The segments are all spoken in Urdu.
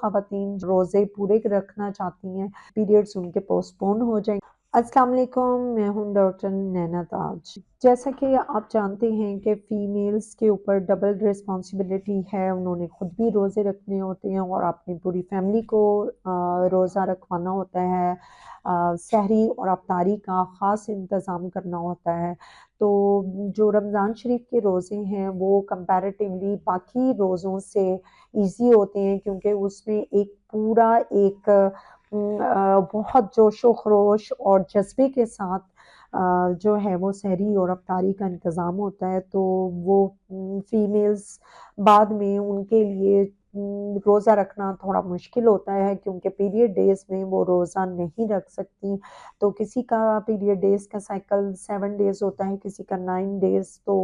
خواتین روزے پورے رکھنا چاہتی ہیں، پیریڈز ان کے پوسٹ پون ہو جائیں۔ السلام علیکم، میں ہوں ڈاکٹر نینا تاج۔ جیسا کہ آپ جانتے ہیں کہ فیمیلز کے اوپر ڈبل رسپانسبلٹی ہے، انہوں نے خود بھی روزے رکھنے ہوتے ہیں اور اپنی پوری فیملی کو روزہ رکھوانا ہوتا ہے، سحری اور افطاری کا خاص انتظام کرنا ہوتا ہے۔ تو جو رمضان شریف کے روزے ہیں وہ کمپیریٹیولی باقی روزوں سے ایزی ہوتے ہیں، کیونکہ اس میں ایک بہت جوش و خروش اور جذبے کے ساتھ جو ہے وہ سحری اور افطاری کا انتظام ہوتا ہے۔ تو وہ فیمیلز بعد میں ان کے لیے روزہ رکھنا تھوڑا مشکل ہوتا ہے، کیونکہ پیریڈ ڈیز میں وہ روزہ نہیں رکھ سکتی۔ تو کسی کا پیریڈ ڈیز کا سائیکل 7 ڈیز ہوتا ہے، کسی کا 9 ڈیز، تو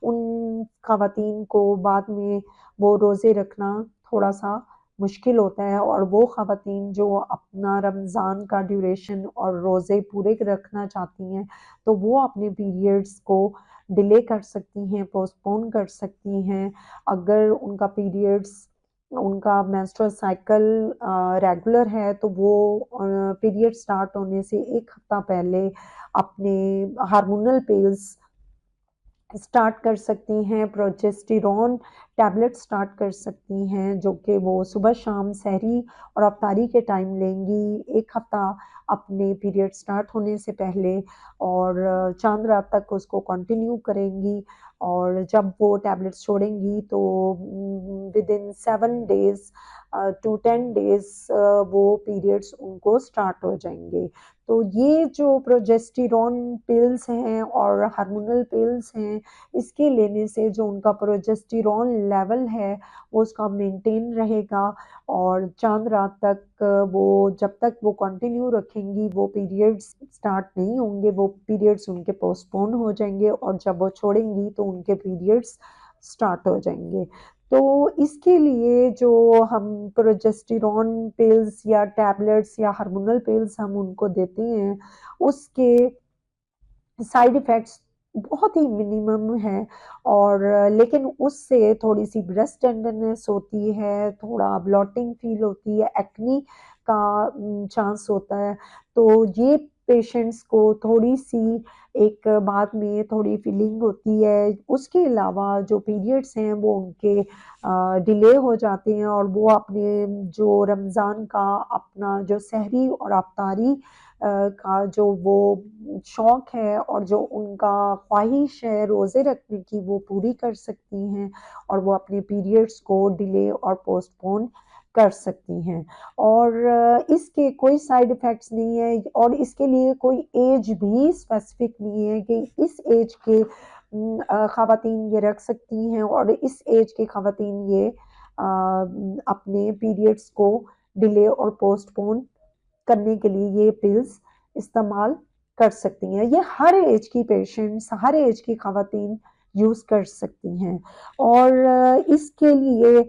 ان خواتین کو بعد میں وہ روزے رکھنا تھوڑا سا مشکل ہوتا ہے، اور وہ خواتین جو اپنا رمضان کا ڈیوریشن اور روزے پورے رکھنا چاہتی ہیں تو وہ اپنے پیریڈز کو ڈیلے کر سکتی ہیں، پوسٹ پون کر سکتی ہیں۔ اگر ان کا مینسٹرل سائیکل ریگولر ہے تو وہ پیریڈ سٹارٹ ہونے سے ایک ہفتہ پہلے اپنے ہارمونل پیلز سٹارٹ کر سکتی ہیں، پروجسٹیرون ٹیبلٹ سٹارٹ کر سکتی ہیں، جو کہ وہ صبح شام سحری اور افطاری کے ٹائم لیں گی ایک ہفتہ اپنے پیریڈ سٹارٹ ہونے سے پہلے، اور چاند رات تک اس کو کنٹینیو کریں گی۔ اور جب وہ ٹیبلٹس چھوڑیں گی تو ودن 7 days to 10 days وہ پیریڈس ان کو سٹارٹ ہو جائیں گے۔ تو یہ جو پروجسٹیرون پلز ہیں اور ہارمونل پلز ہیں، اس کے لینے سے جو ان کا پروجسٹیرون لیول ہے وہ اس کا مینٹین رہے گا، اور چاند رات تک جب تک وہ کنٹینیو رکھیں گی وہ پیریڈز سٹارٹ نہیں ہوں گے، وہ پیریڈز ان کے پوسٹ پون ہو جائیں گے، اور جب وہ چھوڑیں گی تو ان کے پیریڈز سٹارٹ ہو جائیں گے۔ تو اس کے لیے جو ہم پروجسٹیرون پلز یا ٹیبلٹس یا ہارمونل پلز ہم ان کو دیتے ہیں، اس کے سائیڈ ایفیکٹس بہت ہی منیمم ہے، اور لیکن اس سے تھوڑی سی بریسٹ ٹینڈرنس ہوتی ہے، تھوڑا بلوٹنگ فیل ہوتی ہے، ایکنی کا چانس ہوتا ہے۔ تو یہ پیشنٹس کو تھوڑی سی ایک بعد میں تھوڑی فیلنگ ہوتی ہے۔ اس کے علاوہ جو پیریڈس ہیں وہ ان کے ڈیلے ہو جاتے ہیں، اور وہ اپنے جو رمضان کا اپنا جو سحری اور افطاری کا جو وہ شوق ہے اور جو ان کا خواہش ہے روزے رکھنے کی، وہ پوری کر سکتی ہیں، اور وہ اپنے پیریڈس کو ڈیلے اور پوسٹ پون کر سکتی ہیں۔ اور اس کے کوئی سائیڈ ایفیکٹس نہیں ہے، اور اس کے لیے کوئی ایج بھی اسپیسیفک نہیں ہے کہ اس ایج کے خواتین یہ رکھ سکتی ہیں اور اس ایج کے خواتین یہ اپنے پیریڈس کو ڈیلے اور پوسٹ پون کرنے کے لیے یہ پلز استعمال کر سکتی ہیں۔ یہ ہر ایج کی پیشنٹس، ہر ایج کی خواتین یوز کر سکتی ہیں، اور اس کے لیے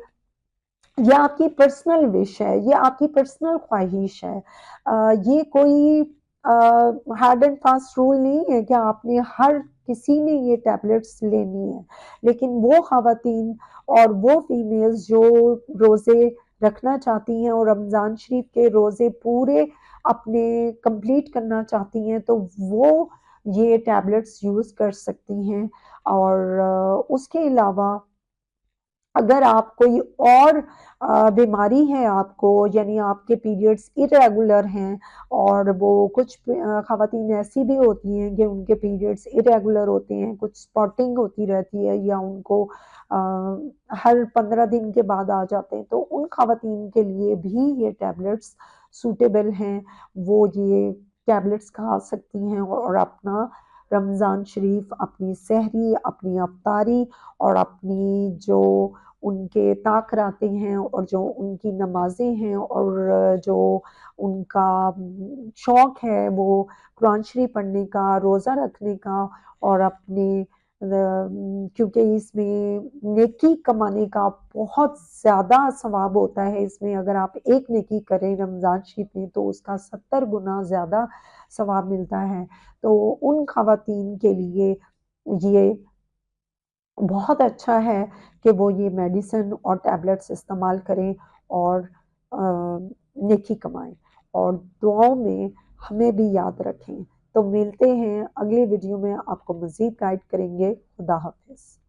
یہ آپ کی پرسنل وش ہے، یہ آپ کی پرسنل خواہش ہے۔ یہ کوئی ہارڈ اینڈ فاسٹ رول نہیں ہے کہ آپ نے ہر کسی نے یہ ٹیبلٹس لینی ہے، لیکن وہ خواتین اور وہ فیمیلز جو روزے رکھنا چاہتی ہیں اور رمضان شریف کے روزے پورے اپنے کمپلیٹ کرنا چاہتی ہیں تو وہ یہ ٹیبلٹس یوز کر سکتی ہیں۔ اور اس کے علاوہ اگر آپ کوئی اور بیماری ہے آپ کو، یعنی آپ کے پیریڈز irregular ہیں، اور وہ کچھ خواتین ایسی بھی ہوتی ہیں کہ ان کے پیریڈز irregular ہوتے ہیں، کچھ سپاٹنگ ہوتی رہتی ہے، یا ان کو ہر 15 دن کے بعد آ جاتے ہیں، تو ان خواتین کے لیے بھی یہ ٹیبلٹس سوٹیبل ہیں، وہ یہ ٹیبلٹس کھا سکتی ہیں اور اپنا رمضان شریف، اپنی سحری، اپنی افطاری اور اپنی جو ان کے تاخیراتیں ہیں اور جو ان کی نمازیں ہیں اور جو ان کا شوق ہے وہ قرآن شریف پڑھنے کا، روزہ رکھنے کا، اور اپنے کیونکہ اس میں نیکی کمانے کا بہت زیادہ ثواب ہوتا ہے، اس میں اگر آپ ایک نیکی کریں رمضان شریف میں تو اس کا 70 گنا زیادہ ثواب ملتا ہے۔ تو ان خواتین کے لیے یہ بہت اچھا ہے کہ وہ یہ میڈیسن اور ٹیبلٹس استعمال کریں اور نیکی کمائیں اور دعاؤں میں ہمیں بھی یاد رکھیں۔ تو ملتے ہیں اگلی ویڈیو میں، آپ کو مزید گائیڈ کریں گے۔ خدا حافظ۔